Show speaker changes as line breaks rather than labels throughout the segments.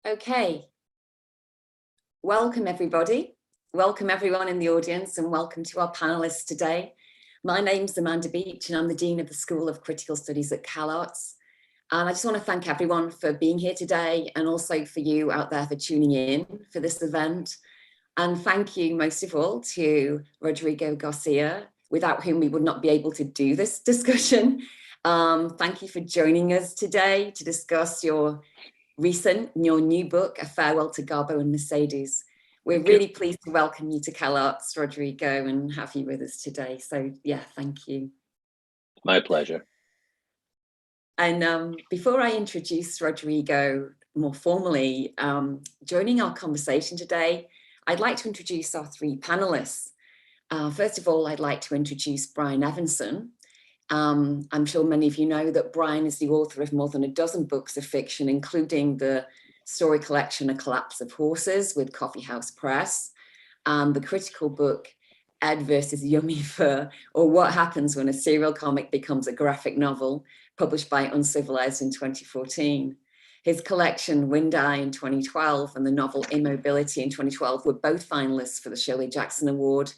Okay, welcome everybody. Welcome everyone in the audience and welcome to our panelists today. My name's Amanda Beech and I'm the Dean of the School of Critical Studies at CalArts. And I just want to thank everyone for being here today and also for you out there for tuning in for this event. And thank you most of all to Rodrigo García, without whom we would not be able to do this discussion. Thank you for joining us today to discuss your new book, A Farewell to Gabo and Mercedes. We're really pleased to welcome you to CalArts, Rodrigo, and have you with us today. So yeah, thank you.
My pleasure.
And before I introduce Rodrigo more formally, joining our conversation today, I'd like to introduce our three panelists. First of all, I'd like to introduce Brian Evenson. I'm sure many of you know that Brian is the author of more than a dozen books of fiction, including the story collection A Collapse of Horses with Coffee House Press, and the critical book Ed versus Yummy Fur, or What Happens When a Serial Comic Becomes a Graphic Novel, published by Uncivilized in 2014. His collection Wind Eye in 2012 and the novel Immobility in 2012 were both finalists for the Shirley Jackson Award,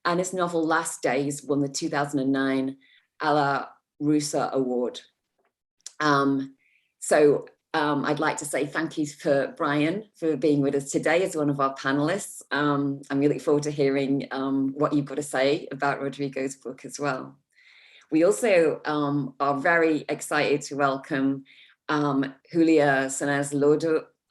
and his novel Last Days won the 2009 A la Russa Award. I'd like to say thank you for Brian for being with us today as one of our panelists. I'm really forward to hearing what you've got to say about Rodrigo's book as well. We also are very excited to welcome Julia Saenz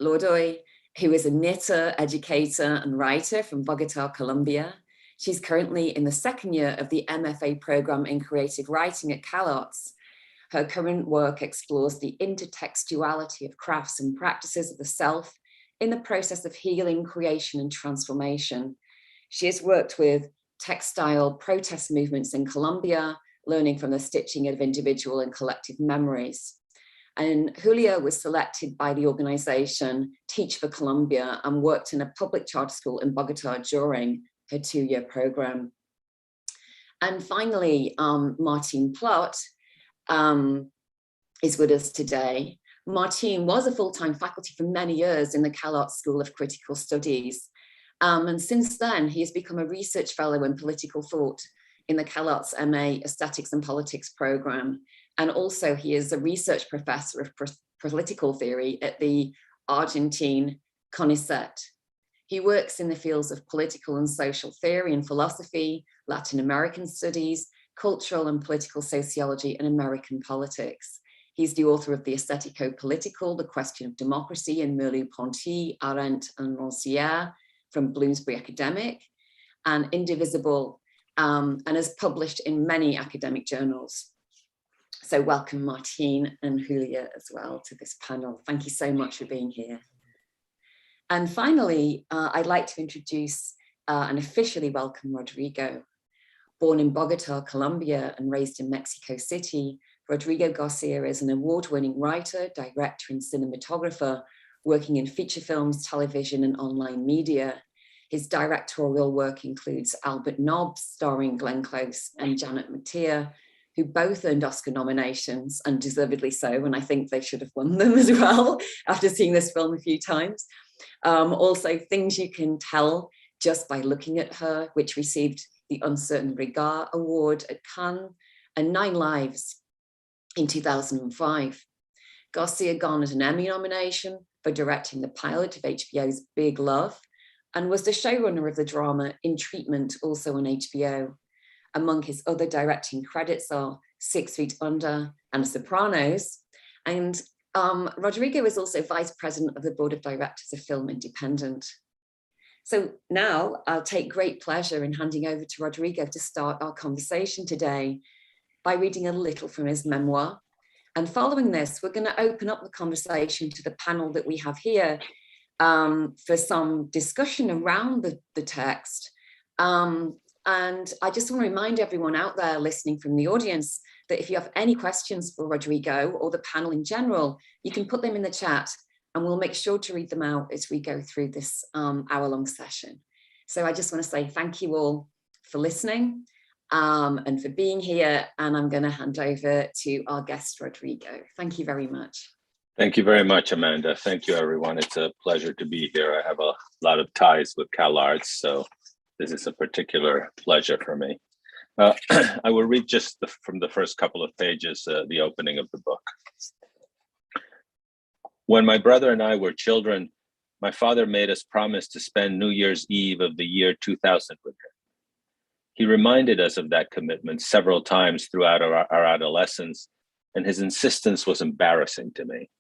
Lorduy, who is a knitter, educator and writer from Bogotá, Colombia. She's currently in the second year of the MFA program in creative writing at CalArts. Her current work explores the intertextuality of crafts and practices of the self in the process of healing, creation, and transformation. She has worked with textile protest movements in Colombia, learning from the stitching of individual and collective memories. And Julia was selected by the organization Teach for Colombia and worked in a public charter school in Bogotá during her 2-year program. And finally, Martín Plot is with us today. Martín was a full-time faculty for many years in the CalArts School of Critical Studies. And since then, he has become a research fellow in political thought in the CalArts MA Aesthetics and Politics program. And also he is a research professor of political theory at the Argentine CONICET. He works in the fields of political and social theory and philosophy, Latin American studies, cultural and political sociology, and American politics. He's the author of The Aesthetico-Political, The Question of Democracy in Merleau-Ponty, Arendt and Rancière from Bloomsbury Academic, and Indivisible, and has published in many academic journals. So welcome Martín and Julia as well to this panel. Thank you so much for being here. And finally, I'd like to introduce and officially welcome Rodrigo. Born in Bogotá, Colombia, and raised in Mexico City, Rodrigo García is an award-winning writer, director, and cinematographer, working in feature films, television, and online media. His directorial work includes Albert Nobbs, starring Glenn Close and Janet McTeer, who both earned Oscar nominations, and deservedly so, and I think they should have won them as well, after seeing this film a few times. Also, Things You Can Tell Just by Looking at Her, which received the Uncertain Regard Award at Cannes, and 9 Lives in 2005. Garcia garnered an Emmy nomination for directing the pilot of HBO's Big Love, and was the showrunner of the drama In Treatment, also on HBO. Among his other directing credits are 6 Feet Under and Sopranos. And Rodrigo is also vice president of the board of directors of Film Independent. So now I'll take great pleasure in handing over to Rodrigo to start our conversation today by reading a little from his memoir. And following this, we're going to open up the conversation to the panel that we have here for some discussion around the text. And I just want to remind everyone out there listening from the audience that if you have any questions for Rodrigo or the panel in general, you can put them in the chat and we'll make sure to read them out as we go through this hour-long session. So I just want to say thank you all for listening and for being here. And I'm going to hand over to our guest, Rodrigo. Thank you very much.
Thank you very much, Amanda. Thank you, everyone. It's a pleasure to be here. I have a lot of ties with CalArts, so this is a particular pleasure for me. I will read just from the first couple of pages, the opening of the book. When my brother and I were children, my father made us promise to spend New Year's Eve of the year 2000 with him. He reminded us of that commitment several times throughout our adolescence, and his insistence was embarrassing to me.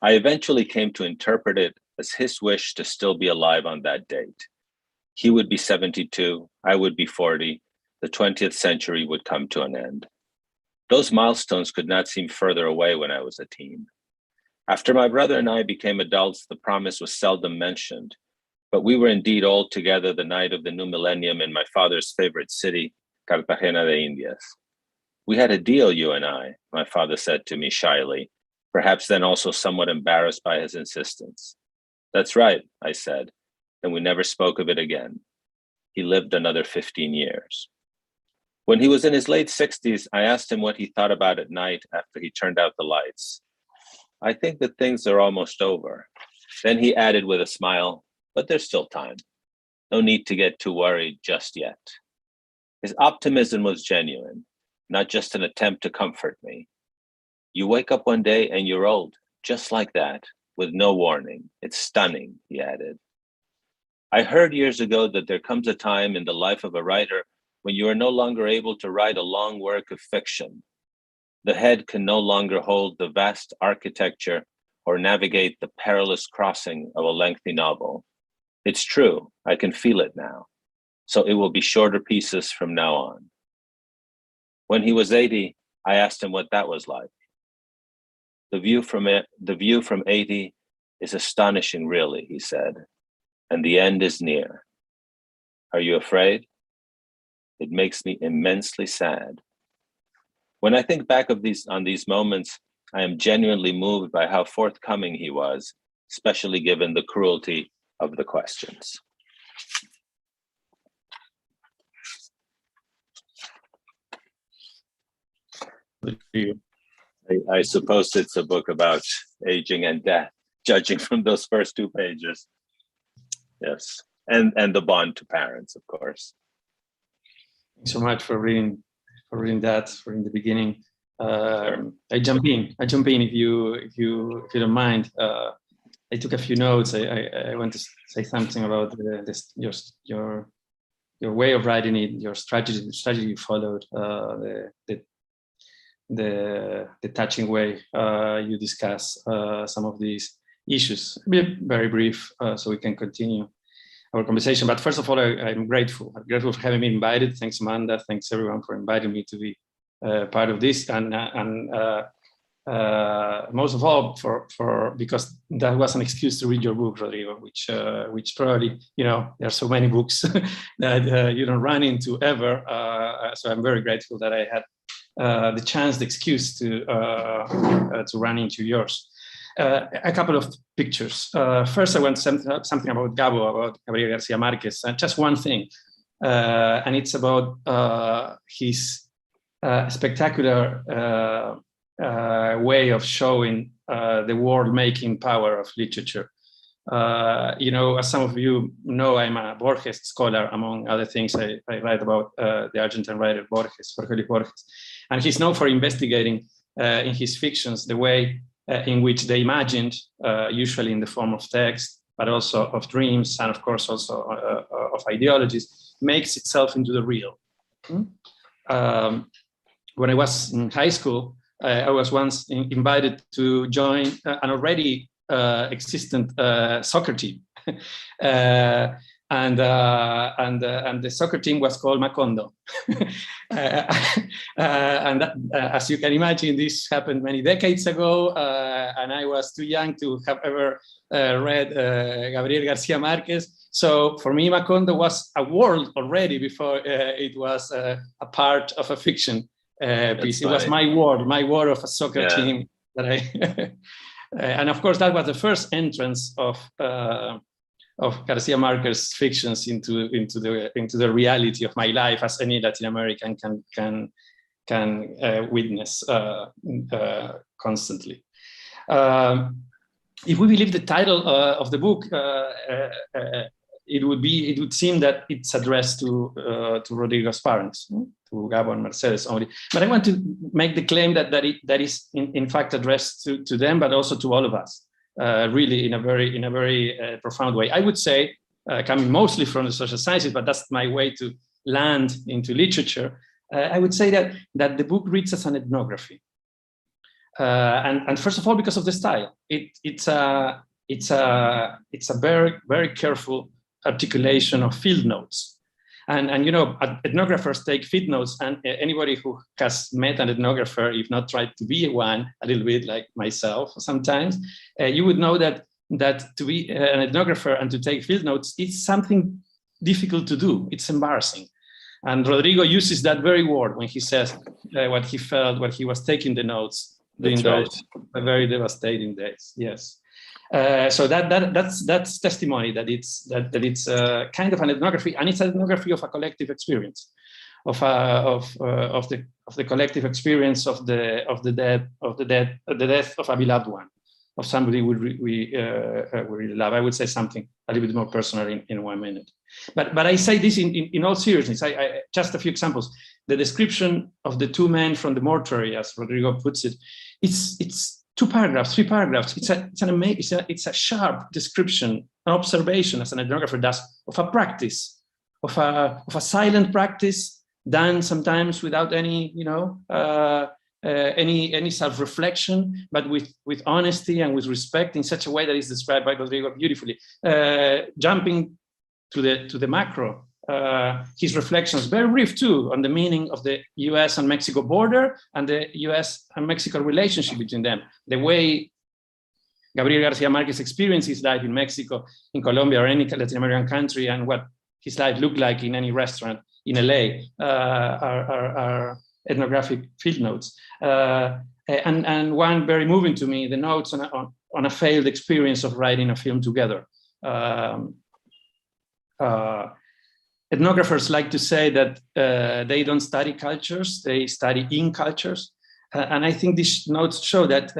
I eventually came to interpret it as his wish to still be alive on that date. He would be 72, I would be 40, the 20th century would come to an end. Those milestones could not seem further away when I was a teen. After my brother and I became adults, the promise was seldom mentioned, but we were indeed all together the night of the new millennium in my father's favorite city, Cartagena de Indias. We had a deal, you and I, my father said to me shyly, perhaps then also somewhat embarrassed by his insistence. That's right, I said, and we never spoke of it again. He lived another 15 years. When he was in his late 60s, I asked him what he thought about at night after he turned out the lights. I think that things are almost over. Then he added with a smile, but there's still time. No need to get too worried just yet. His optimism was genuine, not just an attempt to comfort me. You wake up one day and you're old, just like that, with no warning. It's stunning, he added. I heard years ago that there comes a time in the life of a writer when you are no longer able to write a long work of fiction. The head can no longer hold the vast architecture or navigate the perilous crossing of a lengthy novel. It's true, I can feel it now. So it will be shorter pieces from now on. When he was 80, I asked him what that was like. The view from 80 is astonishing, really, he said, and the end is near. Are you afraid? It makes me immensely sad. When I think back on these moments, I am genuinely moved by how forthcoming he was, especially given the cruelty of the questions. I suppose it's a book about aging and death, judging from those first 2 pages. Yes, and the bond to parents, of course.
Thanks so much for reading that, for in the beginning. I jump in if you don't mind. I took a few notes. I want to say something about your way of writing it, your strategy you followed, the touching way you discuss some of these issues. Be very brief so we can continue our conversation. But first of all, I'm grateful. I'm grateful for having me invited. Thanks, Amanda. Thanks everyone for inviting me to be part of this, and most of all because that was an excuse to read your book, Rodrigo, which probably, there are so many books that you don't run into ever. So I'm very grateful that I had the excuse to run into yours. A couple of pictures. First, I want to say something about Gabriel García Marquez. Just one thing, and it's about his spectacular way of showing the world-making power of literature. As some of you know, I'm a Borges scholar. Among other things, I write about the Argentine writer Borges, Jorge Borges. And he's known for investigating in his fictions the way in which they imagined, usually in the form of text, but also of dreams, and of course also of ideologies, makes itself into the real. When I was in high school, I was once invited to join an already existent soccer team. And the soccer team was called Macondo. And as you can imagine, this happened many decades ago, and I was too young to have ever read Gabriel García Marquez. So for me, Macondo was a world already before it was a part of a fiction piece. It was my world of a soccer team that I. And of course, that was the first entrance of Garcia Marquez's fictions into the reality of my life, as any Latin American can witness constantly. If we believe the title of the book, it would seem that it's addressed to Rodrigo's parents, to Gabo and Mercedes only. But I want to make the claim that that is in fact addressed to them, but also to all of us, really in a very profound way. I would say, coming mostly from the social sciences, but that's my way to land into literature. I would say that the book reads as an ethnography, and first of all because of the style. It's a very careful articulation of field notes, and you know, ethnographers take field notes, and anybody who has met an ethnographer, if not tried to be one, a little bit like myself sometimes, you would know that to be an ethnographer and to take field notes is something difficult to do. It's embarrassing. And Rodrigo uses that very word when he says what he felt, what he was taking the notes during those very devastating days. Yes. So that's testimony that it's kind of an ethnography, and it's an ethnography of a collective experience, of the collective experience of the death of a beloved one, of somebody we really love. I would say something a little bit more personal in 1 minute. But I say this in all seriousness. I just a few examples. The description of the two men from the mortuary, as Rodrigo puts it, it's 2 paragraphs, 3 paragraphs. It's a sharp description, an observation, as an ethnographer does, of a practice, of a silent practice done sometimes without any, you know, any self-reflection, but with honesty and with respect, in such a way that is described by Rodrigo beautifully. Jumping to the macro, his reflections, very brief too, on the meaning of the US and Mexico border and the US and Mexico relationship between them. The way Gabriel García Marquez experienced his life in Mexico, in Colombia, or any Latin American country, and what his life looked like in any restaurant in LA are ethnographic field notes. And one very moving to me, the notes on a failed experience of writing a film together. Ethnographers like to say that they don't study cultures, they study in cultures. And I think these notes show that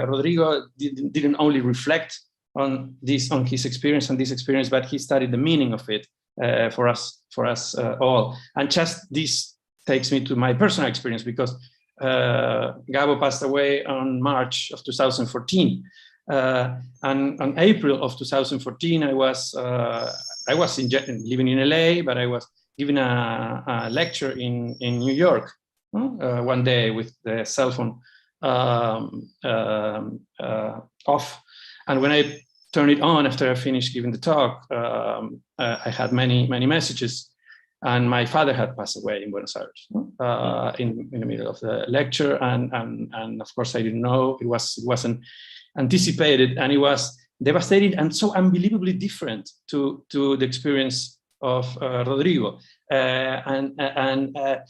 Rodrigo didn't only reflect on his experience and this experience, but he studied the meaning of it for us all. And just this takes me to my personal experience, because Gabo passed away on March of 2014. And on April of 2014, I was living in LA, but I was giving a lecture in New York one day with the cell phone off. And when I turned it on after I finished giving the talk, I had many messages. And my father had passed away in Buenos Aires in the middle of the lecture, and of course I didn't know. It wasn't anticipated, and it was devastating and so unbelievably different to the experience of Rodrigo,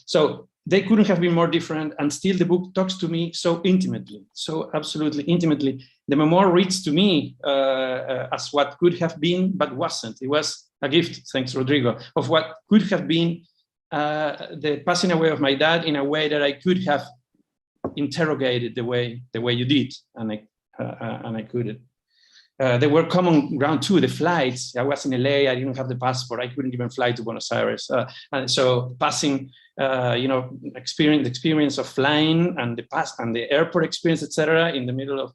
so they couldn't have been more different. And still, the book talks to me so intimately, so absolutely intimately. The memoir reads to me as what could have been, but wasn't. It was a gift, thanks Rodrigo, of what could have been the passing away of my dad in a way that I could have interrogated the way you did, and I couldn't. There were common ground too. The flights. I was in LA. I didn't have the passport. I couldn't even fly to Buenos Aires. And so passing, the experience of flying and the airport experience, etc., in the middle of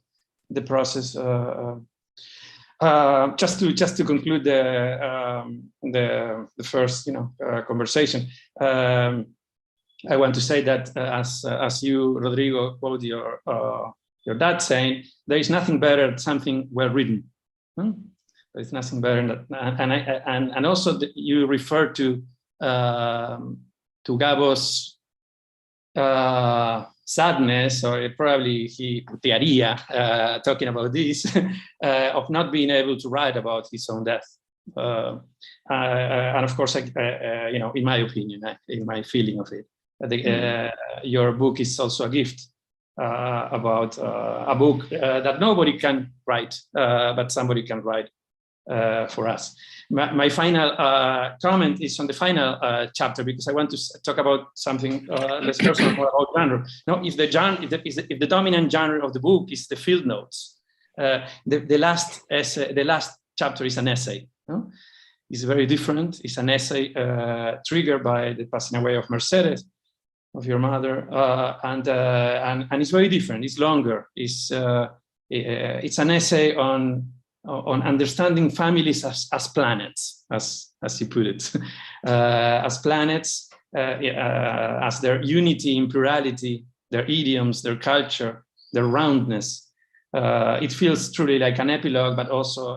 the process. Just to conclude the first conversation, I want to say that as you, Rodrigo, quote your dad saying, there is nothing better than something well written. There is nothing better than that. And also you refer to Gabo's sadness, or probably he tearía, talking about this, of not being able to write about his own death. And of course, in my opinion, in my feeling of it, your book is also a gift about a book that nobody can write, but somebody can write for us. My final comment is on the final chapter, because I want to talk about something less personal, more about genre. Now, if the dominant genre of the book is the field notes, the last essay, the last chapter is an essay. No? It's very different. It's an essay triggered by the passing away of Mercedes, of your mother, and it's very different. It's longer. It's an essay on understanding families as planets, as you put it, as planets, as their unity in plurality, their idioms, their culture, their roundness. It feels truly like an epilogue, but also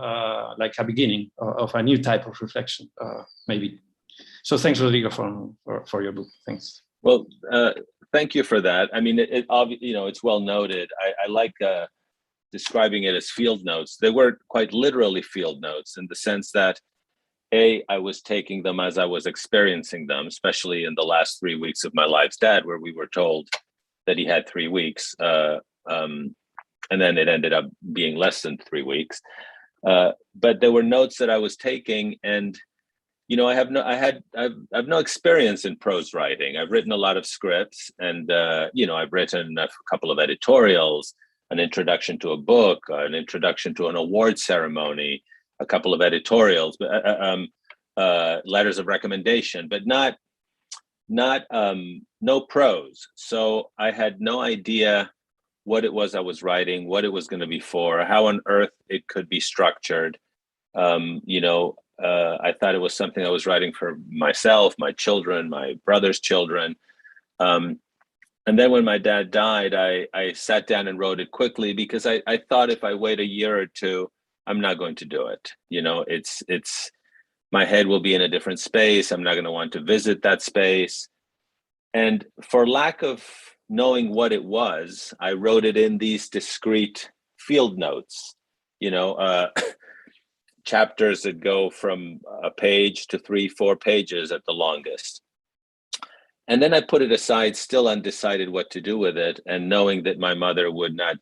like a beginning of a new type of reflection, maybe. So thanks, Rodrigo, for your book. Thanks.
Well, thank you for that. I mean, it's well noted. I like describing it as field notes. They were quite literally field notes in the sense that, I was taking them as I was experiencing them, especially in the last 3 weeks of my life's dad, where we were told that he had 3 weeks. And then it ended up being less than 3 weeks. But there were notes that I was taking, and I've no experience in prose writing. I've written a lot of scripts, and I've written a couple of editorials, an introduction to a book, an introduction to an award ceremony, a couple of editorials, letters of recommendation, but no prose. So I had no idea what it was I was writing, what it was going to be for, how on earth it could be structured. I thought it was something I was writing for myself, my children, my brother's children. And then when my dad died, I sat down and wrote it quickly, because I thought if I wait a year or two, I'm not going to do it. It's my head will be in a different space. I'm not going to want to visit that space. And for lack of knowing what it was, I wrote it in these discrete field notes, chapters that go from a page to 3-4 pages at the longest. And then I put it aside, still undecided what to do with it, and knowing that my mother would not,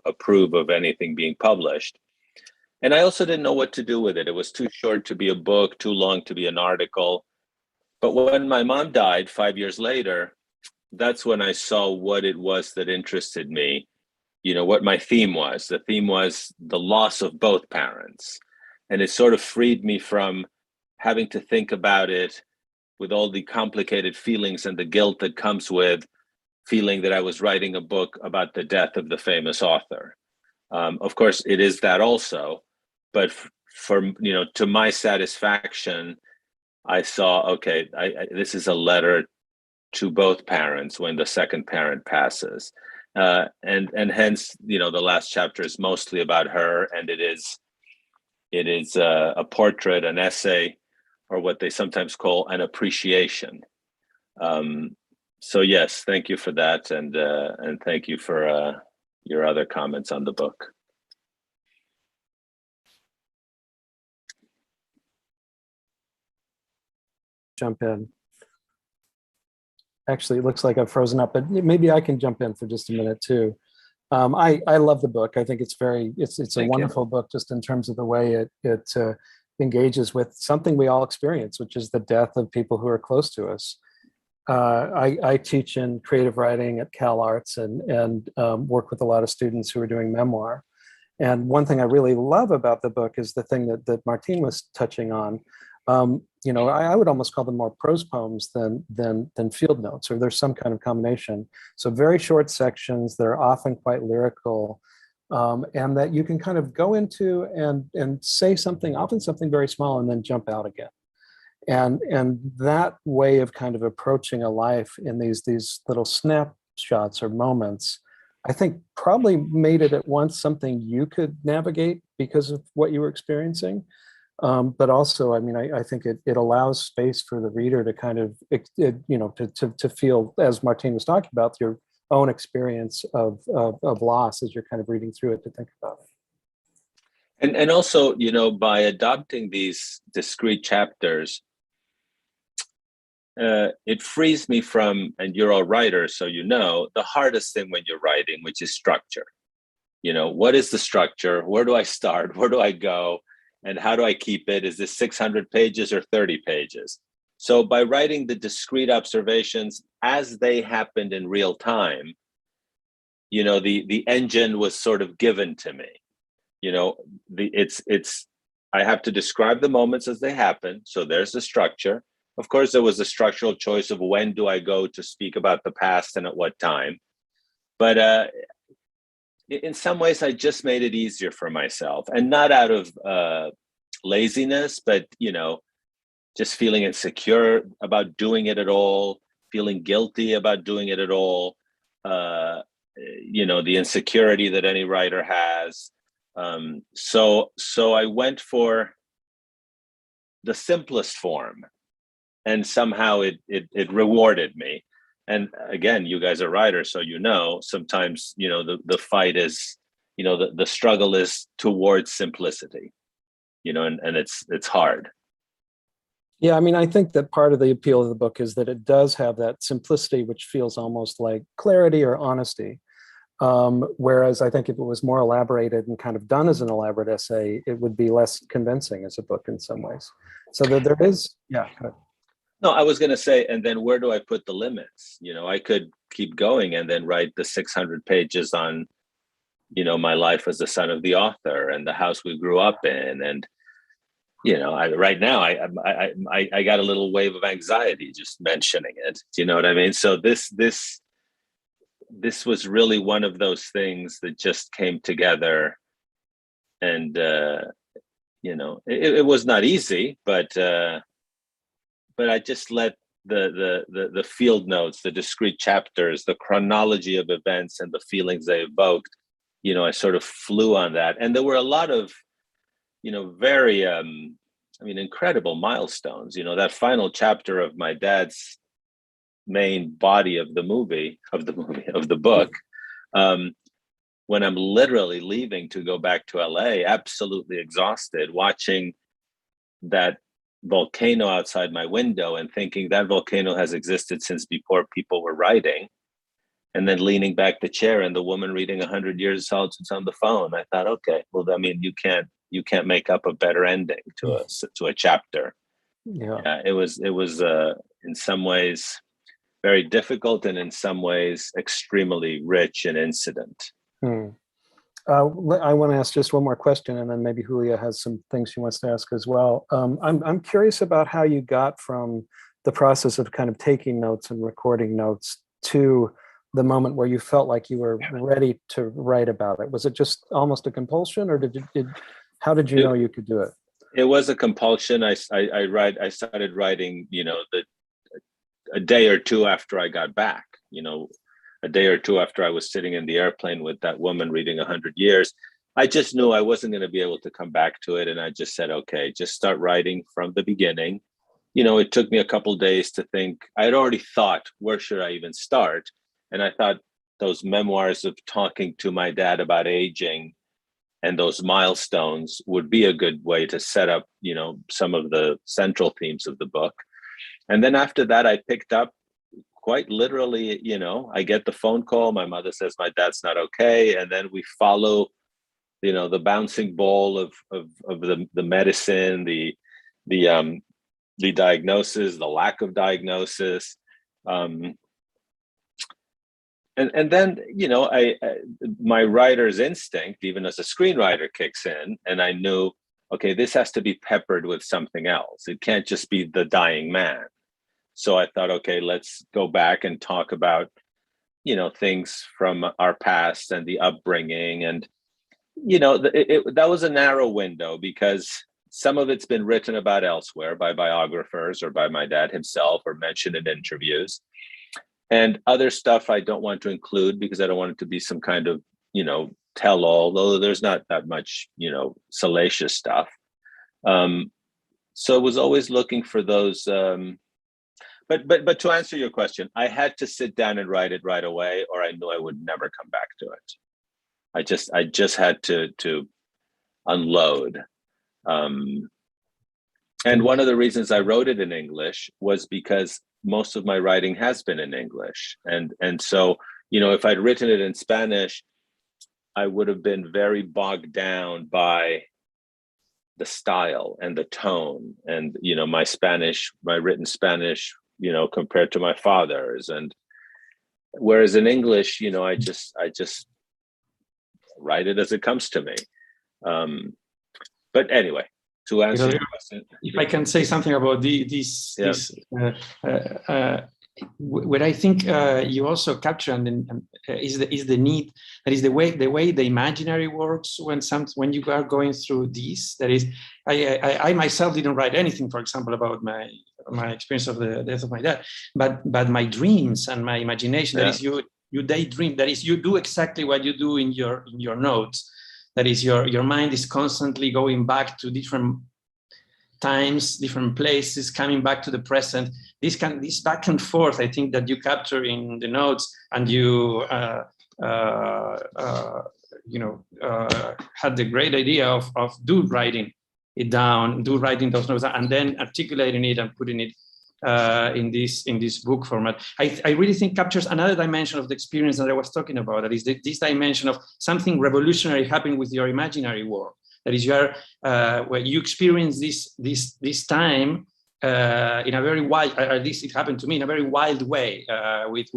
approve of anything being published. And I also didn't know what to do with it. It was too short to be a book, too long to be an article. But when my mom died 5 years later, that's when I saw what it was that interested me, what my theme was. The theme was the loss of both parents. And it sort of freed me from having to think about it with all the complicated feelings and the guilt that comes with feeling that I was writing a book about the death of the famous author. Of course, it is that also, but for to my satisfaction, I saw, okay, this is a letter to both parents when the second parent passes, and hence the last chapter is mostly about her, and it is a portrait, an essay, or what they sometimes call an appreciation. So yes, thank you for that, and thank you for your other comments on the book.
Jump in. Actually, it looks like I've frozen up, but maybe I can jump in for just a minute too. I love the book. I think it's a wonderful book, just in terms of the way it engages with something we all experience, which is the death of people who are close to us. I teach in creative writing at CalArts and work with a lot of students who are doing memoir. And one thing I really love about the book is the thing that Martín was touching on. I would almost call them more prose poems than field notes, or there's some kind of combination. So very short sections that are often quite lyrical, and that you can kind of go into and say something, often something very small, and then jump out again. And that way of kind of approaching a life in these little snapshots or moments, I think probably made it at once something you could navigate because of what you were experiencing. But also, I mean, I think it allows space for the reader to kind of, to feel, as Martín was talking about, your own experience of loss as you're kind of reading through it, to think about it.
And also, by adopting these discrete chapters, it frees me from, and you're all writers, so the hardest thing when you're writing, which is structure. What is the structure? Where do I start? Where do I go? And how do I keep it? Is this 600 pages or 30 pages? So by writing the discrete observations as they happened in real time, you know, the engine was sort of given to me. You know, I have to describe the moments as they happen. So there's the structure. Of course, there was a structural choice of when do I go to speak about the past and at what time. But in some ways, I just made it easier for myself, and not out of laziness, but, you know, just feeling insecure about doing it at all, feeling guilty about doing it at all. You know, the insecurity that any writer has. So I went for the simplest form, and somehow it rewarded me. And again, you guys are writers, so you know, sometimes, you know, the fight is, you know, the struggle is towards simplicity, you know, and it's hard.
Yeah, I mean, I think that part of the appeal of the book is that it does have that simplicity, which feels almost like clarity or honesty. Whereas I think if it was more elaborated and kind of done as an elaborate essay, it would be less convincing as a book in some ways. So there is, yeah.
No, I was going to say, and then where do I put the limits? You know, I could keep going and then write the 600 pages on, you know, my life as the son of the author and the house we grew up in. And, you know, right now I got a little wave of anxiety just mentioning it. Do you know what I mean? So this was really one of those things that just came together. And, you know, it was not easy, but I just let the field notes, the discrete chapters, the chronology of events and the feelings they evoked, you know, I sort of flew on that. And there were a lot of, you know, very, I mean, incredible milestones. You know, that final chapter of my dad's main body of the book, when I'm literally leaving to go back to LA, absolutely exhausted, watching that volcano outside my window and thinking that volcano has existed since before people were writing, and then leaning back the chair and the woman reading 100 Years of Solitude on the phone. I thought, okay, well, I mean, you can't make up a better ending to a chapter. Yeah, it was in some ways very difficult, and in some ways extremely rich in incident.
I want to ask just one more question, and then maybe Julia has some things she wants to ask as well. I'm curious about how you got from the process of kind of taking notes and recording notes to the moment where you felt like you were ready to write about it. Was it just almost a compulsion, or how did you know you could do it? It
was a compulsion. I started writing, you know, a day or two after I got back, you know, a day or two after I was sitting in the airplane with that woman reading 100 Years. I just knew I wasn't going to be able to come back to it. And I just said, okay, just start writing from the beginning. You know, it took me a couple of days to think. I had already thought, where should I even start? And I thought those memoirs of talking to my dad about aging and those milestones would be a good way to set up, you know, some of the central themes of the book. And then after that, I picked up quite literally, you know, I get the phone call. My mother says my dad's not okay. And then we follow, you know, the bouncing ball of the medicine, the diagnosis, the lack of diagnosis. And then, you know, my writer's instinct, even as a screenwriter, kicks in, and I knew, okay, this has to be peppered with something else. It can't just be the dying man. So I thought, okay, let's go back and talk about, you know, things from our past and the upbringing. And, you know, that was a narrow window because some of it's been written about elsewhere by biographers or by my dad himself or mentioned in interviews. And other stuff I don't want to include because I don't want it to be some kind of, you know, tell-all, though there's not that much, you know, salacious stuff. So I was always looking for those. But to answer your question, I had to sit down and write it right away, or I knew I would never come back to it. I just had to unload. And one of the reasons I wrote it in English was because most of my writing has been in English. And so, you know, if I'd written it in Spanish, I would have been very bogged down by the style and the tone, and my written Spanish, compared to my father's, and whereas in English, I just write it as it comes to me. But anyway, to answer your question,
if I can say something about what I think you also capture is the need, that is the way the imaginary works when you are going through this. That is, I myself didn't write anything, for example, about my experience of the death of my dad, but my dreams and my imagination. That is, you daydream. That is, you do exactly what you do in your notes. That is, your mind is constantly going back to different times, different places, coming back to the present. This back and forth, I think, that you capture in the notes, and you had the great idea of writing it down, writing those notes, and then articulating it and putting it in this book format. I really think captures another dimension of the experience that I was talking about. That is this dimension of something revolutionary happening with your imaginary world. That is, where you experience this time in a very wild, at least it happened to me, in a very wild way, with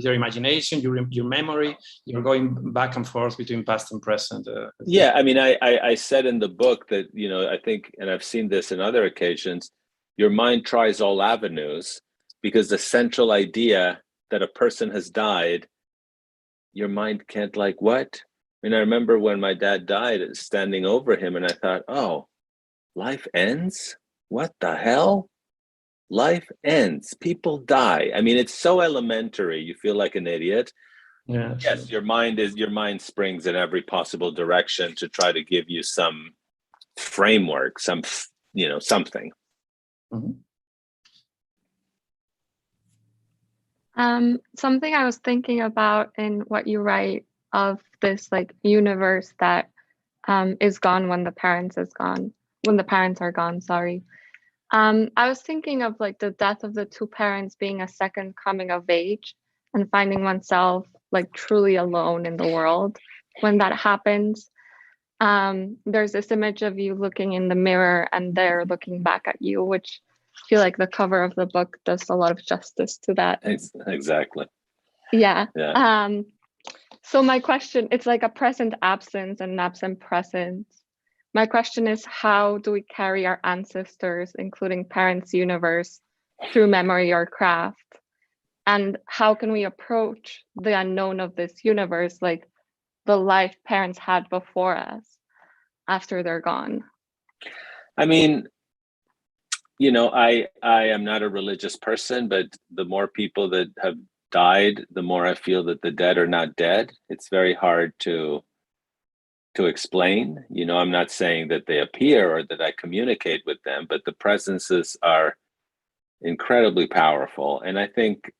your imagination, your memory. You're going back and forth between past and present.
Yeah, I mean, I said in the book that, I think, and I've seen this in other occasions, your mind tries all avenues, because the central idea that a person has died, your mind can't, like, what? I mean, I remember when my dad died, standing over him, and I thought, oh, life ends? What the hell? Life ends. People die. I mean, it's so elementary. You feel like an idiot.
Yeah.
Yes, your mind springs in every possible direction to try to give you some framework, something.
Mm-hmm.
Something I was thinking about in what you write of this universe that is gone when the parents are gone. Sorry. I was thinking of the death of the two parents being a second coming of age, and finding oneself truly alone in the world when that happens. There's this image of you looking in the mirror and they're looking back at you, which I feel like the cover of the book does a lot of justice to that.
Exactly.
Yeah. So my question, it's like a present absence and an absent present. My question is, how do we carry our ancestors, including parents' universe, through memory or craft? And how can we approach the unknown of this universe, like the life parents had before us, after they're gone?
I mean, I am not a religious person, but the more people that have died, the more I feel that the dead are not dead. It's very hard to explain. I'm not saying that they appear or that I communicate with them, but the presences are incredibly powerful. And I think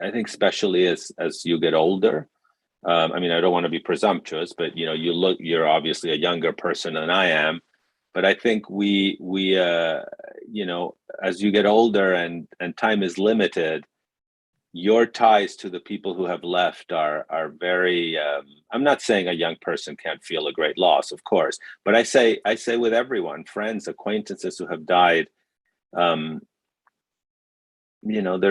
especially as you get older, I mean, I don't want to be presumptuous, but you're obviously a younger person than I am. But I think we as you get older and time is limited, your ties to the people who have left are very, I'm not saying a young person can't feel a great loss, of course, but I say with everyone, friends, acquaintances who have died, there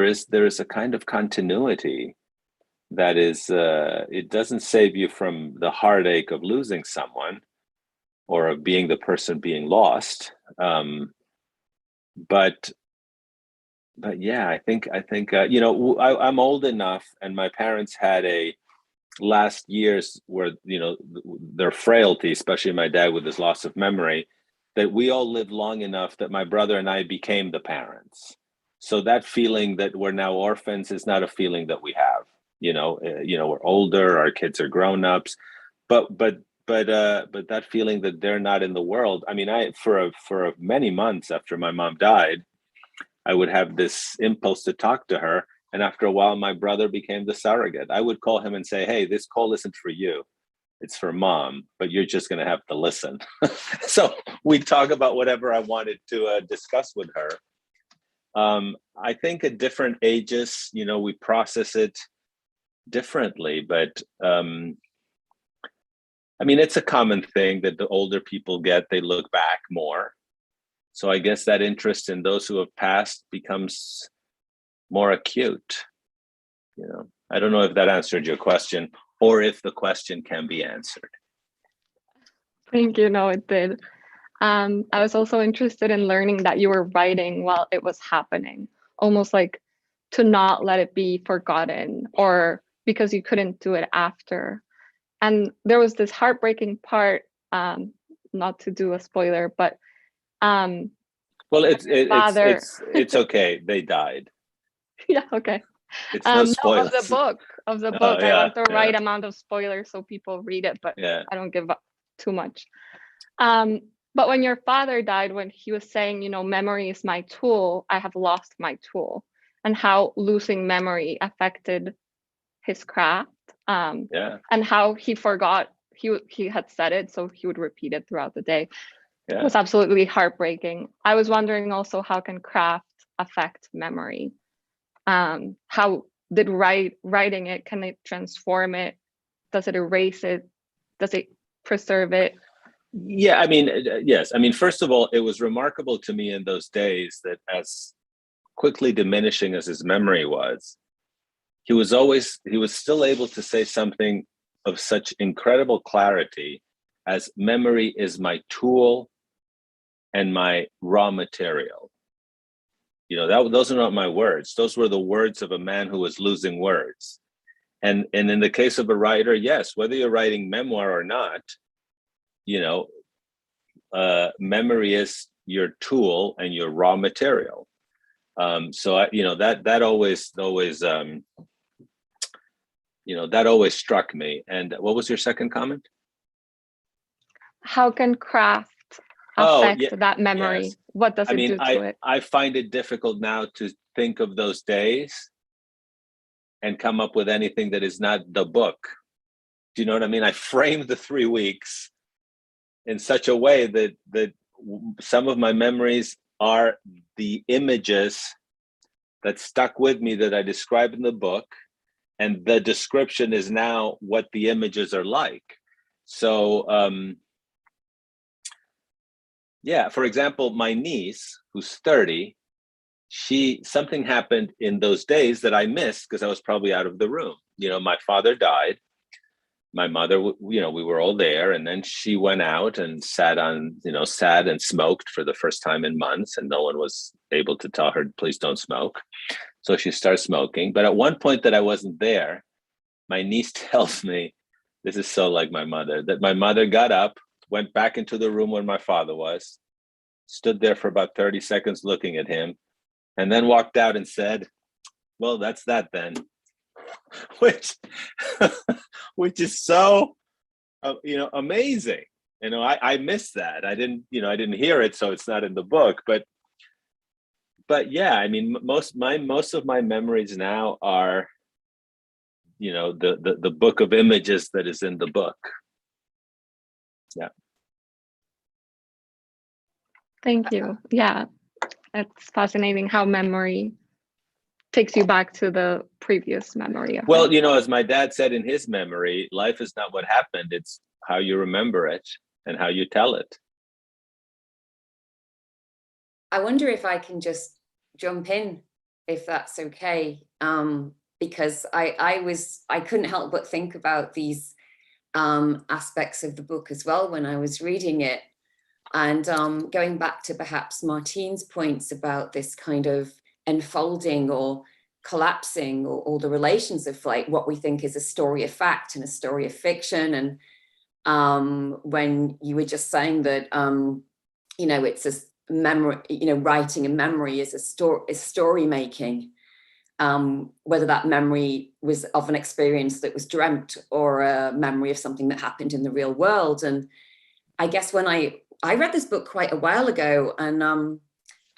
is a kind of continuity that is, it doesn't save you from the heartache of losing someone or of being the person being lost. But yeah, I think I'm old enough, and my parents had a last years where their frailty, especially my dad with his loss of memory, that we all lived long enough that my brother and I became the parents. So that feeling that we're now orphans is not a feeling that we have. We're older, our kids are grown-ups, but that feeling that they're not in the world. I mean, for many months after my mom died, I would have this impulse to talk to her. And after a while, my brother became the surrogate. I would call him and say, hey, this call isn't for you. It's for mom, but you're just going to have to listen. So we talk about whatever I wanted to discuss with her. I think at different ages, we process it differently. But I mean, it's a common thing that the older people get, they look back more. So I guess that interest in those who have passed becomes more acute. You know, I don't know if that answered your question or if the question can be answered.
Thank you. No, it did. I was also interested in learning that you were writing while it was happening, almost like to not let it be forgotten, or because you couldn't do it after. And there was this heartbreaking part, not to do a spoiler, but
well, it's okay. They died.
Yeah, okay.
It's no spoilers.
No, of the book. I want the right amount of spoilers so people read it, but I don't give up too much. But when your father died, when he was saying, you know, memory is my tool, I have lost my tool, and how losing memory affected his craft, and how he forgot he had said it, so he would repeat it throughout the day. It was absolutely heartbreaking. I was wondering also, how can craft affect memory? How did writing it, can it transform it? Does it erase it? Does it preserve it?
Yeah, I mean, yes. I mean, first of all, it was remarkable to me in those days that as quickly diminishing as his memory was, he was still able to say something of such incredible clarity as memory is my tool and my raw material. You know, those are not my words. Those were the words of a man who was losing words. And in the case of a writer, yes, whether you're writing memoir or not, you know, memory is your tool and your raw material. So you know, that always you know, that always struck me. And what was your second comment?
How can craft affect that memory? Yes. What does it do to it?
I find it difficult now to think of those days and come up with anything that is not the book. Do you know what I mean? I framed the 3 weeks in such a way that some of my memories are the images that stuck with me that I describe in the book, and the description is now what the images are like. So yeah, for example, my niece, who's 30, something happened in those days that I missed because I was probably out of the room. You know, my father died. My mother, you know, we were all there, and then she went out and sat and smoked for the first time in months, and no one was able to tell her, please don't smoke. So she started smoking. But at one point that I wasn't there, my niece tells me, this is so like my mother, that my mother got up, went back into the room where my father was, stood there for about 30 seconds looking at him, and then walked out and said, well, that's that then. which is so you know, amazing. You know, I missed that. I didn't hear it, so it's not in the book. But yeah, I mean, most of my memories now are, you know, the book of images that is in the book. Yeah.
Thank you. Yeah, it's fascinating how memory takes you back to the previous memory.
Well, you know, as my dad said in his memory, life is not what happened, it's how you remember it and how you tell it.
I wonder if I can just jump in, if that's okay, because I couldn't help but think about these aspects of the book as well when I was reading it. And going back to perhaps Martin's points about this kind of enfolding or collapsing or the relations of like what we think is a story of fact and a story of fiction. And when you were just saying that, you know, it's a memory, you know, writing a memory is story making, whether that memory was of an experience that was dreamt or a memory of something that happened in the real world. And I guess when I read this book quite a while ago, and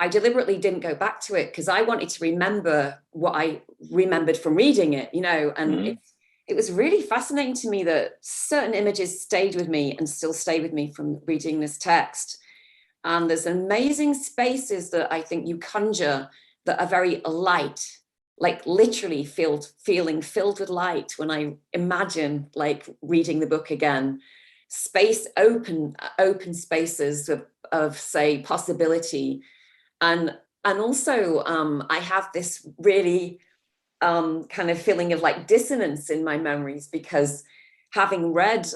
I deliberately didn't go back to it because I wanted to remember what I remembered from reading it, you know, and it was really fascinating to me that certain images stayed with me and still stay with me from reading this text. And there's amazing spaces that I think you conjure that are very light, like literally feeling filled with light when I imagine like reading the book again. open spaces of say possibility, and also I have this really kind of feeling of like dissonance in my memories, because having read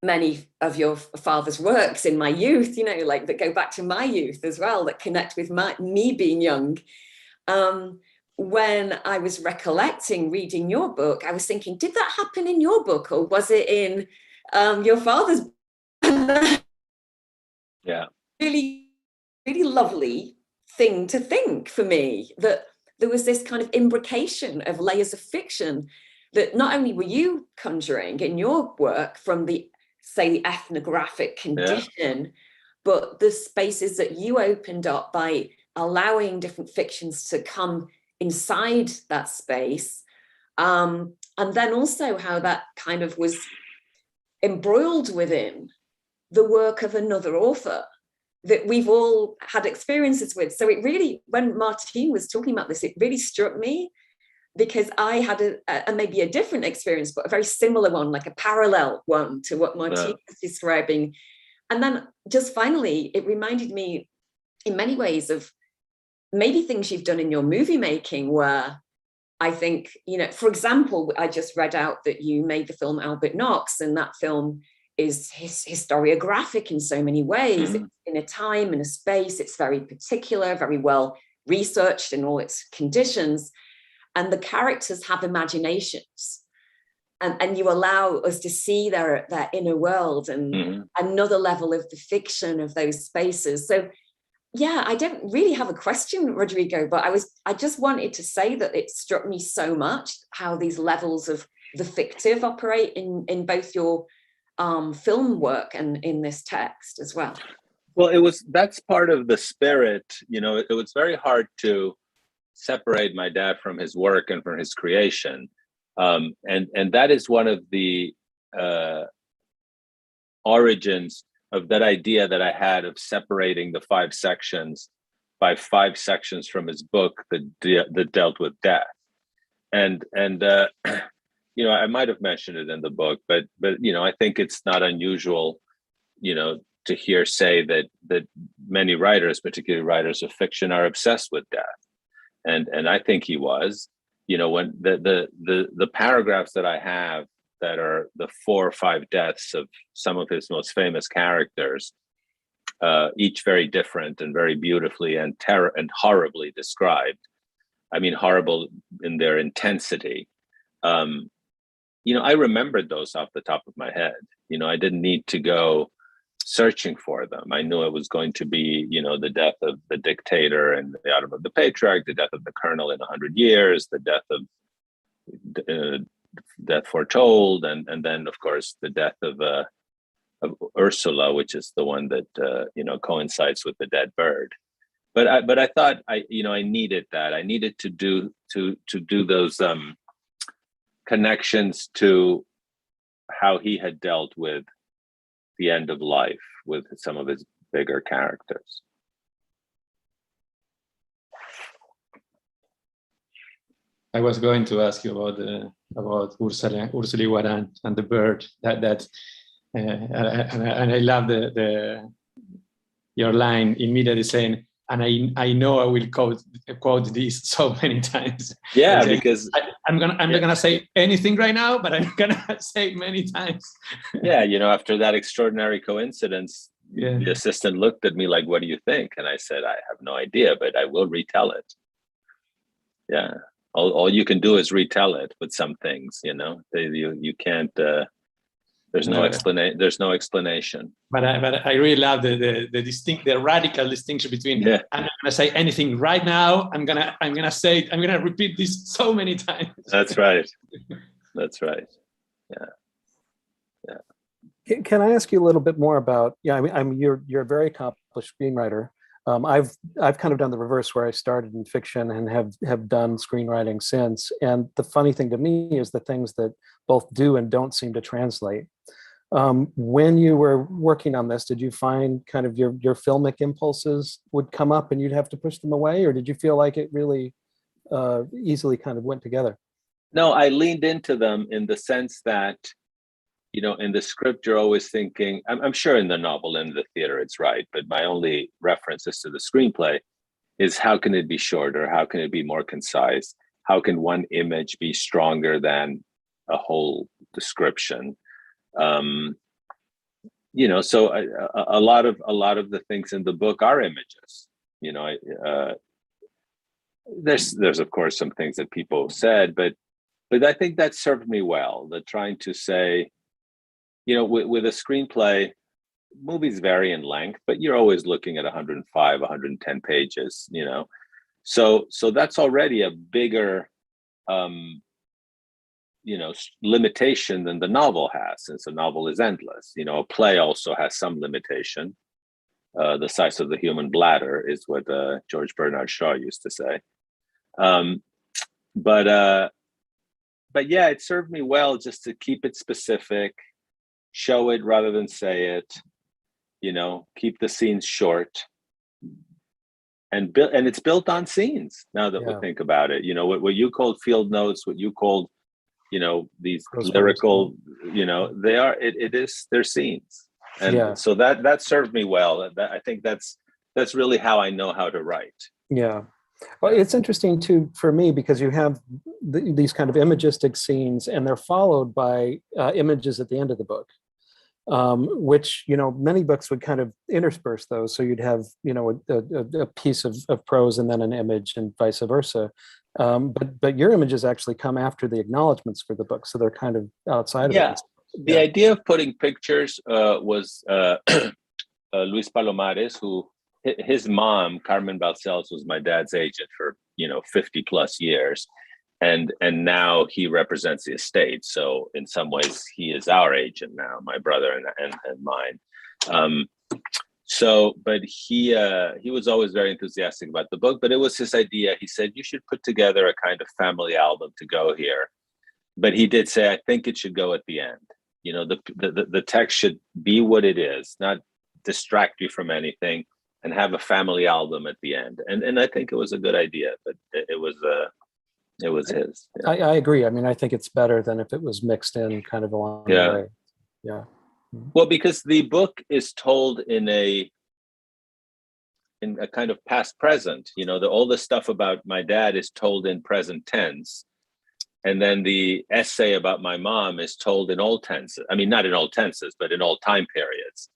many of your father's works in my youth, you know, like that go back to my youth as well, that connect with me being young. When I was recollecting reading your book, I was thinking, did that happen in your book, or was it in your father's book?
Yeah.
Really, really lovely thing to think for me, that there was this kind of imbrication of layers of fiction that not only were you conjuring in your work from the, say, the ethnographic condition, but the spaces that you opened up by allowing different fictions to come inside that space. And then also how that kind of was embroiled within the work of another author that we've all had experiences with. So it really, when Martín was talking about this, it really struck me, because I had a maybe a different experience, but a very similar one, like a parallel one to what Martín was describing. And then just finally, it reminded me in many ways of maybe things you've done in your movie making, where I think, you know, for example, I just read out that you made the film Albert Knox, and that film is historiographic in so many ways. It's in a time and a space. It's very particular, very well researched in all its conditions. And the characters have imaginations. And you allow us to see their inner world and another level of the fiction of those spaces. So yeah, I don't really have a question, Rodrigo, but I just wanted to say that it struck me so much how these levels of the fictive operate in both your film work and in this text as well.
Well, that's part of the spirit. You know, it was very hard to separate my dad from his work and from his creation. And that is one of the origins of that idea that I had of separating the 5 sections by 5 sections from his book that dealt with death. And you know, I might have mentioned it in the book, but you know, I think it's not unusual, you know, to hear say that many writers, particularly writers of fiction, are obsessed with death. And I think he was, you know, when the paragraphs that I have that are the 4 or 5 deaths of some of his most famous characters, each very different and very beautifully and horribly described. I mean, horrible in their intensity. You know, I remembered those off the top of my head. You know, I didn't need to go searching for them. I knew it was going to be, you know, the death of the dictator and the autumn of the patriarch, the death of the colonel in 100 Years, the death of Death Foretold, and then of course the death of Ursula, which is the one that you know, coincides with the dead bird. But I thought I needed that. I needed to do those connections to how he had dealt with the end of life with some of his bigger characters.
I was going to ask you about Ursula Guaran and the bird. And I love your line immediately saying, and I know I will quote this so many times.
Yeah, because
I'm not gonna say anything right now, but I'm gonna say it many times.
Yeah, you know, after that extraordinary coincidence, the assistant looked at me like, "What do you think?" And I said, "I have no idea, but I will retell it." Yeah. All you can do is retell it with some things, you know. You can't. There's no explanation. There's no explanation.
But I really love the radical distinction between. Yeah. I'm not gonna say anything right now. I'm gonna repeat this so many times.
That's right. That's right. Yeah.
Can I ask you a little bit more about? Yeah, I mean, you're a very accomplished screenwriter. I've kind of done the reverse, where I started in fiction and have done screenwriting since. And the funny thing to me is the things that both do and don't seem to translate. When you were working on this, did you find kind of your filmic impulses would come up and you'd have to push them away, or did you feel like it really easily kind of went together?
No, I leaned into them in the sense that you know, in the script, you're always thinking, I'm sure in the novel and the theater it's right, but my only reference is to the screenplay is how can it be shorter? How can it be more concise? How can one image be stronger than a whole description? You know, so a lot of the things in the book are images. You know, there's of course some things that people said, but I think that served me well. The trying to say, you know, with a screenplay, movies vary in length, but you're always looking at 105, 110 pages. You know, so that's already a bigger you know, limitation than the novel has, since a novel is endless. You know, a play also has some limitation. The size of the human bladder is what George Bernard Shaw used to say. But yeah, it served me well just to keep it specific, show it rather than say it, you know, keep the scenes short, and it's built on scenes. Now that we think about it, you know, what you called field notes, what you called, you know, these lyrical, you know, they're scenes. And so that served me well. I think that's really how I know how to write.
Yeah. Well, it's interesting too, for me, because you have these kind of imagistic scenes and they're followed by images at the end of the book, which, you know, many books would kind of intersperse those. So you'd have, you know, a piece of prose and then an image and vice versa. But your images actually come after the acknowledgments for the book, so they're kind of outside of it.
The idea of putting pictures was Luis Palomares, who his mom, Carmen Balcells, was my dad's agent for, you know, 50 plus years, and now he represents the estate. So in some ways, he is our agent now, my brother and mine. So, but he was always very enthusiastic about the book, but it was his idea. He said, you should put together a kind of family album to go here. But he did say, I think it should go at the end. You know, the text should be what it is, not distract you from anything, and have a family album at the end. And I think it was a good idea, but it was his. Yeah.
I agree. I mean, I think it's better than if it was mixed in kind of along the way. Yeah.
Well, because the book is told in a kind of past present, you know, all the stuff about my dad is told in present tense. And then the essay about my mom is told in all tenses. I mean, not in all tenses, but in all time periods.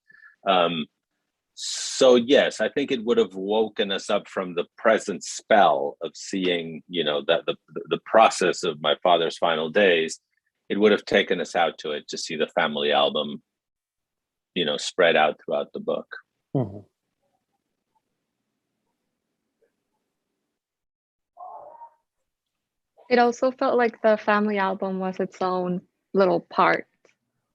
So yes, I think it would have woken us up from the present spell of seeing, you know, that the process of my father's final days. It would have taken us out to it to see the family album, you know, spread out throughout the book.
Mm-hmm.
It also felt like the family album was its own little part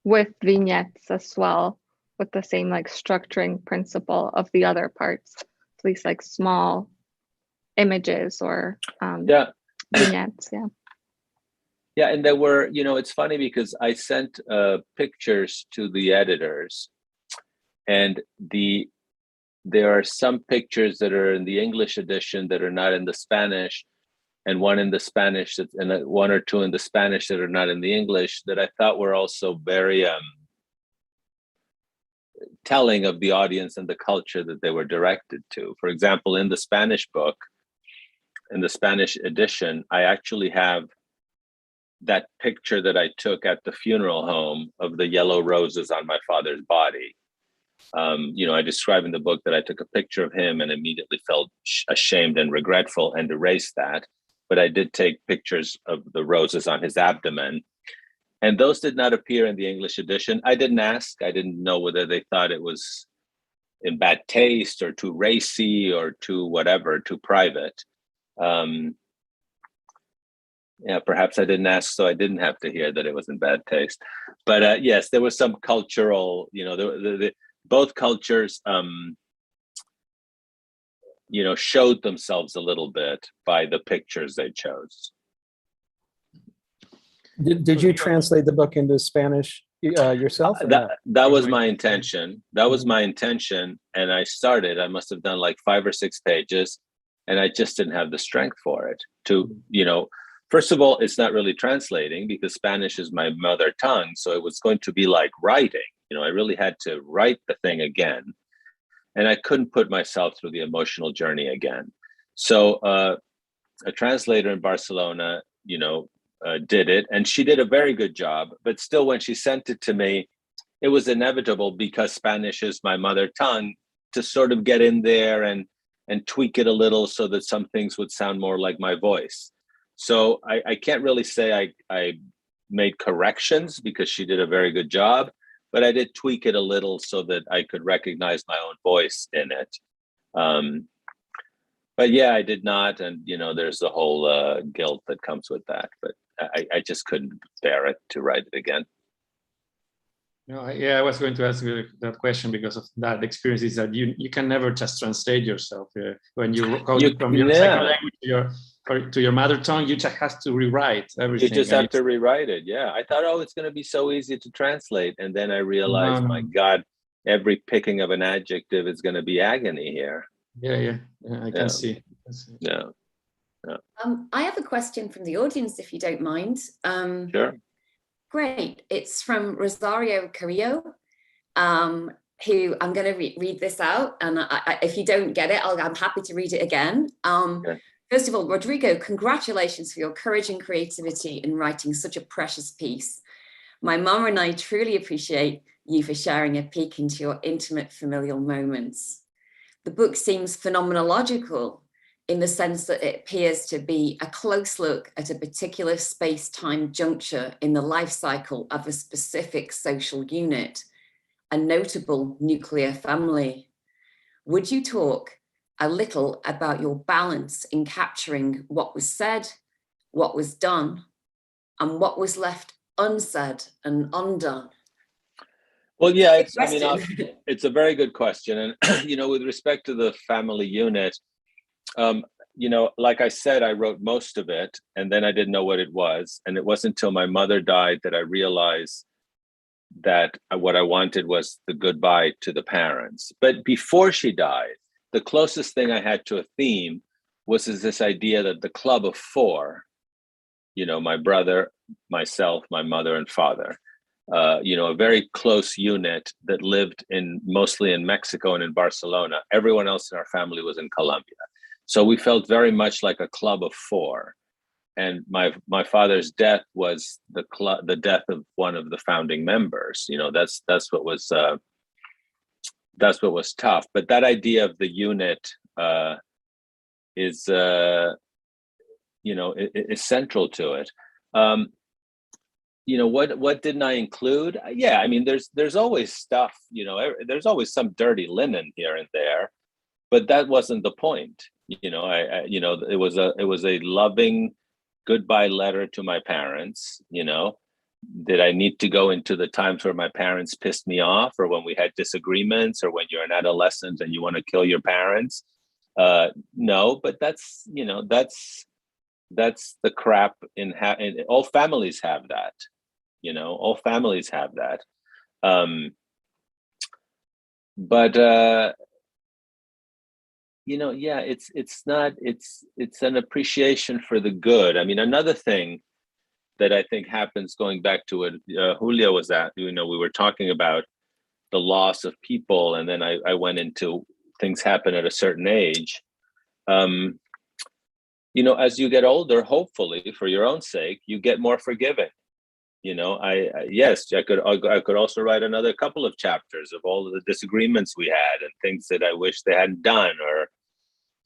with vignettes as well, with the same like structuring principle of the other parts, at least like small images or vignettes.
Yeah, and there were, you know, it's funny because I sent pictures to the editors, and there are some pictures that are in the English edition that are not in the Spanish, and one in the Spanish, and one or two in the Spanish that are not in the English, that I thought were also very telling of the audience and the culture that they were directed to. For example, in the Spanish book, in the Spanish edition, I actually have that picture that I took at the funeral home of the yellow roses on my father's body. You know, I describe in the book that I took a picture of him and immediately felt ashamed and regretful and erased that. But I did take pictures of the roses on his abdomen. And those did not appear in the English edition. I didn't ask. I didn't know whether they thought it was in bad taste or too racy or too whatever, too private. Yeah, perhaps I didn't ask, so I didn't have to hear that it was in bad taste. But yes, there was some cultural, you know, both cultures, you know, showed themselves a little bit by the pictures they chose.
Did you translate the book into Spanish yourself?
That was my intention. That was my intention. And I must have done like 5 or 6 pages, and I just didn't have the strength for it to, you know, first of all, it's not really translating because Spanish is my mother tongue. So it was going to be like writing. I really had to write the thing again. And I couldn't put myself through the emotional journey again. So a translator in Barcelona, did it. And she did a very good job. But still, when she sent it to me, it was inevitable, because Spanish is my mother tongue, to sort of get in there and tweak it a little so that some things would sound more like my voice. So I can't really say I made corrections, because she did a very good job, but I did tweak it a little so that I could recognize my own voice in it. But yeah, I did not. And, there's the whole guilt that comes with that, but I just couldn't bear it to write it again.
I was going to ask you that question because of that experience, is that you can never just translate yourself. When you go from your second language to your mother tongue, you just have to rewrite everything.
You just have to rewrite it. Yeah, I thought, it's going to be so easy to translate, and then I realized, my God, every picking of an adjective is going to be agony here.
Yeah, I can see.
Yeah.
I have a question from the audience, if you don't mind.
Sure.
Great. It's from Rosario Carrillo, who I'm going to read this out. And if you don't get it, I'm happy to read it again.
Okay.
First of all, Rodrigo, congratulations for your courage and creativity in writing such a precious piece. My mum and I truly appreciate you for sharing a peek into your intimate familial moments. The book seems phenomenological in the sense that it appears to be a close look at a particular space-time juncture in the life cycle of a specific social unit, a notable nuclear family. Would you talk a little about your balance in capturing what was said, what was done, and what was left unsaid and undone?
Well, yeah, it's a very good question. And, with respect to the family unit, like I said, I wrote most of it, and then I didn't know what it was. And it wasn't until my mother died that I realized that what I wanted was the goodbye to the parents. But before she died, the closest thing I had to a theme was this idea that the club of four, my brother, myself, my mother, and father, a very close unit that lived mostly in Mexico and in Barcelona. Everyone else in our family was in Colombia. So we felt very much like a club of four. And my father's death was the death of one of the founding members. That's what was tough. But that idea of the unit is central to it. What didn't I include? Yeah, there's always stuff. There's always some dirty linen here and there, but that wasn't the point. It was a loving goodbye letter to my parents. Did I need to go into the times where my parents pissed me off, or when we had disagreements, or when you're an adolescent and you want to kill your parents? No, but that's the crap in all families have that. All families have that. It's an appreciation for the good. Another thing that I think happens, going back to what Julia was at, we were talking about the loss of people, and then I went into things happen at a certain age. As you get older, hopefully for your own sake, you get more forgiving. I could also write another couple of chapters of all of the disagreements we had and things that I wish they hadn't done,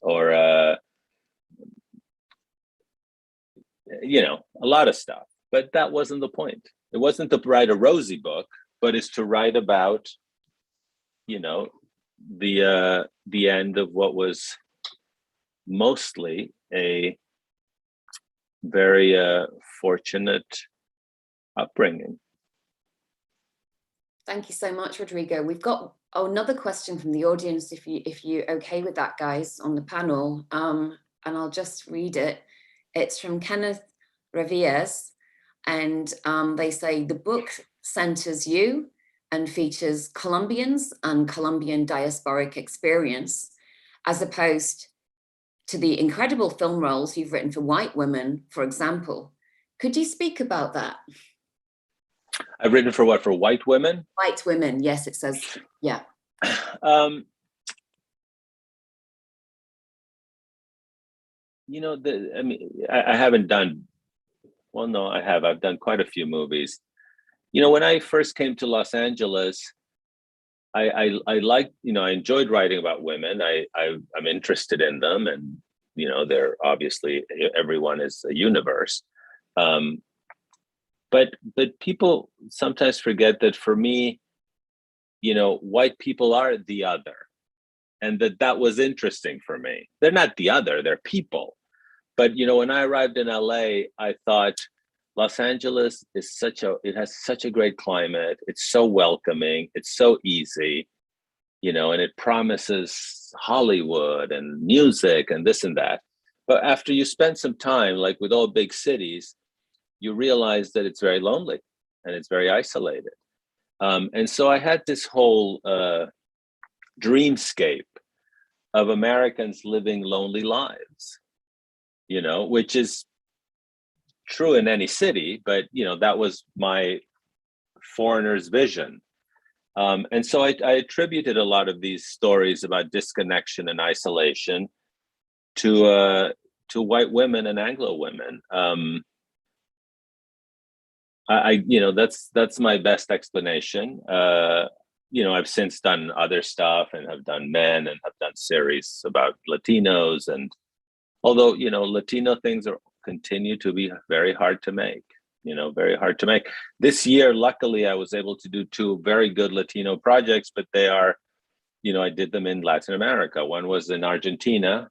or a lot of stuff. But that wasn't the point. It wasn't to write a rosy book, but it's to write about, the end of what was mostly a very fortunate upbringing.
Thank you so much, Rodrigo. We've got another question from the audience, if you're okay with that, guys, on the panel, and I'll just read it. It's from Kenneth Reviers, and they say, the book centers you and features Colombians and Colombian diasporic experience, as opposed to the incredible film roles you've written for white women, for example. Could you speak about that?
I've written for what? For white women?
White women, yes, it says, yeah.
You know, I mean, I haven't done, well, no, I have. I've done quite a few movies. You know, when I first came to Los Angeles, I liked, you know, I enjoyed writing about women. I'm interested in them, and, you know, they're obviously, everyone is a universe. But people sometimes forget that for me, you know, white people are the other, and that was interesting for me. They're not the other, they're people. But, you know, when I arrived in LA, I thought Los Angeles is it has such a great climate. It's so welcoming. It's so easy, you know, and it promises Hollywood and music and this and that. But after you spend some time, like with all big cities, you realize that it's very lonely and it's very isolated. And so I had this whole dreamscape of Americans living lonely lives, you know, which is true in any city, but, you know, that was my foreigner's vision. And so I attributed a lot of these stories about disconnection and isolation to white women and Anglo women. You know, that's my best explanation. You know, I've since done other stuff and have done men and have done series about Latinos. And although, you know, Latino things continue to be very hard to make, you know, very hard to make. This year, luckily, I was able to do 2 very good Latino projects, but they are, you know, I did them in Latin America. One was in Argentina,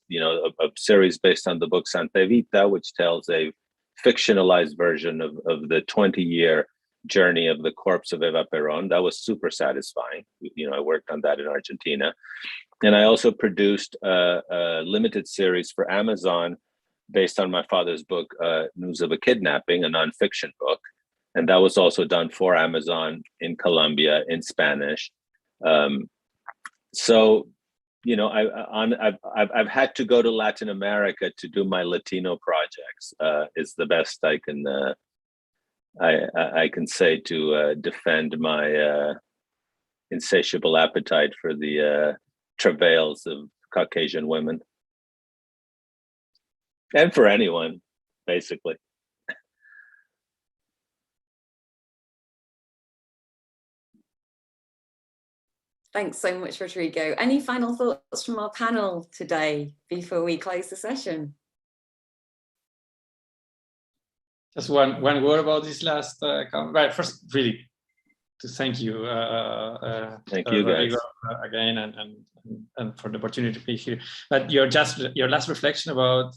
you know, a series based on the book Santa Evita, which tells a fictionalized version of the 20-year journey of the corpse of Eva Perón. That was super satisfying. You know, I worked on that in Argentina. And I also produced a limited series for Amazon based on my father's book, News of a Kidnapping, a nonfiction book. And that was also done for Amazon in Colombia in Spanish. So, you know, I've had to go to Latin America to do my Latino projects. Is the best I can say to defend my insatiable appetite for the travails of Caucasian women, and for anyone, basically.
Thanks so much, Rodrigo. Any final thoughts from our panel today before we close the session?
Just one word about this last comment. Right, first, really, to thank you.
Thank you, Rodrigo,
guys, again, and for the opportunity to be here. But your last reflection about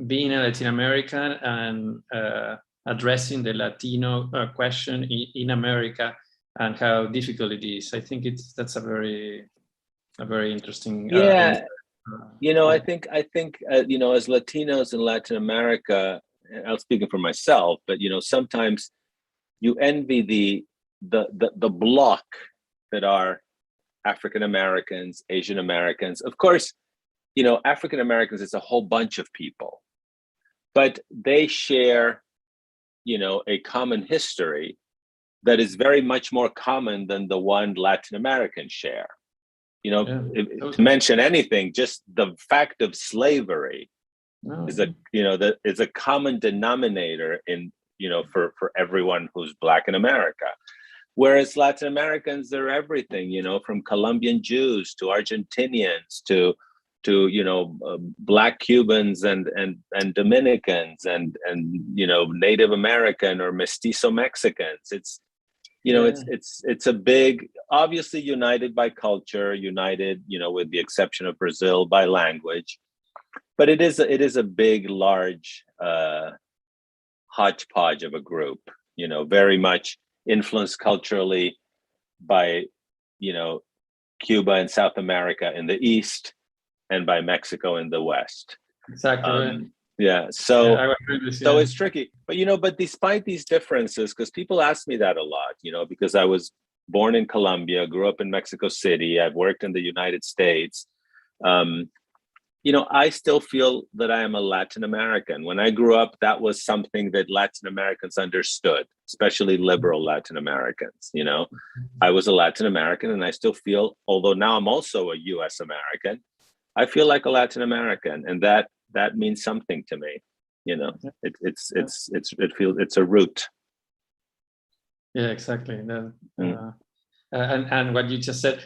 being a Latin American and addressing the Latino question in America and how difficult it is. I think that's a very interesting.
Yeah, you know, I think you know, as Latinos in Latin America, I'm speaking for myself, but you know, sometimes you envy the block that are African Americans, Asian Americans. Of course, you know, African Americans is a whole bunch of people, but they share, you know, a common history that is very much more common than the one Latin Americans share. You know, to mention anything, just the fact of slavery is a common denominator in, you know, for everyone who's Black in America. Whereas Latin Americans, they're everything, you know, from Colombian Jews to Argentinians to you know, Black Cubans and Dominicans and you know, Native American or Mestizo Mexicans. It's, you know, it's a big, obviously united by culture, united, you know, with the exception of Brazil, by language, but it is a big, large hodgepodge of a group, you know, very much influenced culturally by, you know, Cuba and South America in the East and by Mexico in the West.
Exactly.
Yeah, so it's tricky, but you know, but despite these differences, because people ask me that a lot, you know, because I was born in Colombia, grew up in Mexico City, I've worked in the United States, you know, I still feel that I am a Latin American. When I grew up, that was something that Latin Americans understood, especially liberal Latin Americans. You know, I was a Latin American, and I still feel, although now I'm also a US American, I feel like a Latin American, and that means something to me. You know, it's a root.
Yeah, exactly. And what you just said,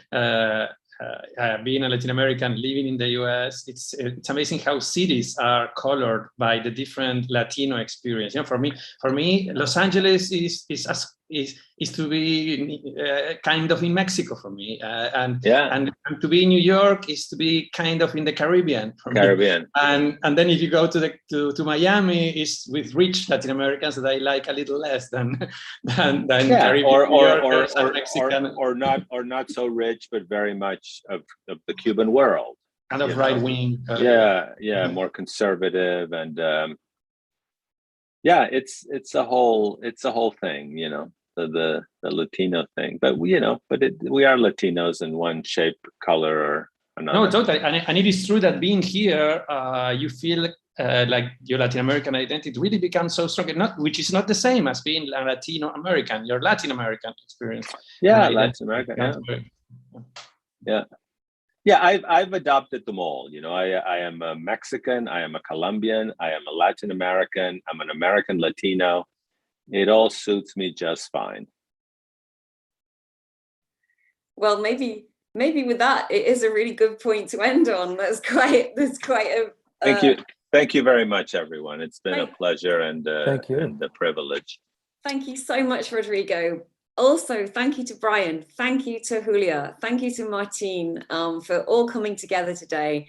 being a Latin American living in the US, it's amazing how cities are colored by the different Latino experience. You know, for me, Los Angeles is to be kind of in Mexico for me, and to be in New York is to be kind of in the Caribbean for me. And then if you go to Miami, is with rich Latin Americans that I like a little less than Caribbean
or not so rich, but very much of the Cuban world,
kind of right wing.
More conservative, and it's a whole thing, you know, the Latino thing. But we are Latinos in one shape, color, or another.
No, totally, and it is true that being here, you feel like your Latin American identity really becomes so strong, which is not the same as being a Latino American. Your Latin American experience.
Latin American. Yeah, I've adopted them all. You know, I am a Mexican, I am a Colombian, I am a Latin American, I'm an American Latino. It all suits me just fine.
Well, maybe with that, it is a really good point to end on. That's quite a.
Thank you very much, everyone. It's been a pleasure and a privilege.
Thank you so much, Rodrigo. Also, thank you to Brian, thank you to Julia, thank you to Martin for all coming together today.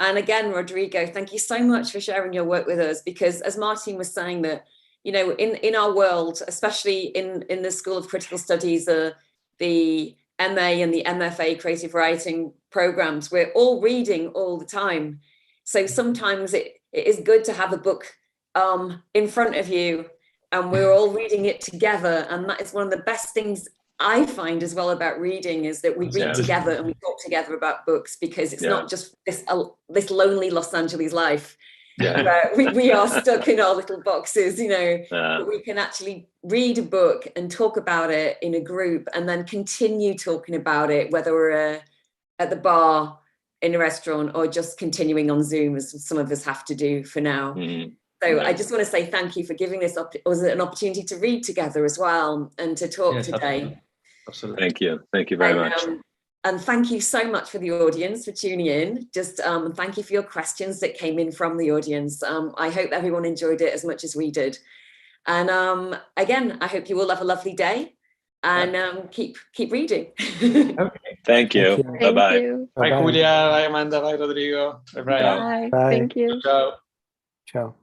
And again, Rodrigo, thank you so much for sharing your work with us, because as Martin was saying, that, you know, in our world, especially in the School of Critical Studies, the MA and the MFA creative writing programs, we're all reading all the time. So sometimes it is good to have a book in front of you, and we're all reading it together. And that is one of the best things I find as well about reading, is that we read together and we talk together about books, because it's not just this lonely Los Angeles life where we are stuck in our little boxes, you know, but we can actually read a book and talk about it in a group, and then continue talking about it, whether we're at the bar, in a restaurant, or just continuing on Zoom, as some of us have to do for now. So I just want to say thank you for giving this an opportunity to read together as well, and to talk today.
Absolutely.
Thank you very much.
And thank you so much for the audience for tuning in. Just thank you for your questions that came in from the audience. I hope everyone enjoyed it as much as we did. And again, I hope you all have a lovely day, and keep reading.
Okay.
Thank you. Bye-bye.
Bye, Julia. Bye, Amanda. Bye, Rodrigo. Bye.
Bye. Thank you.
Ciao.
Ciao.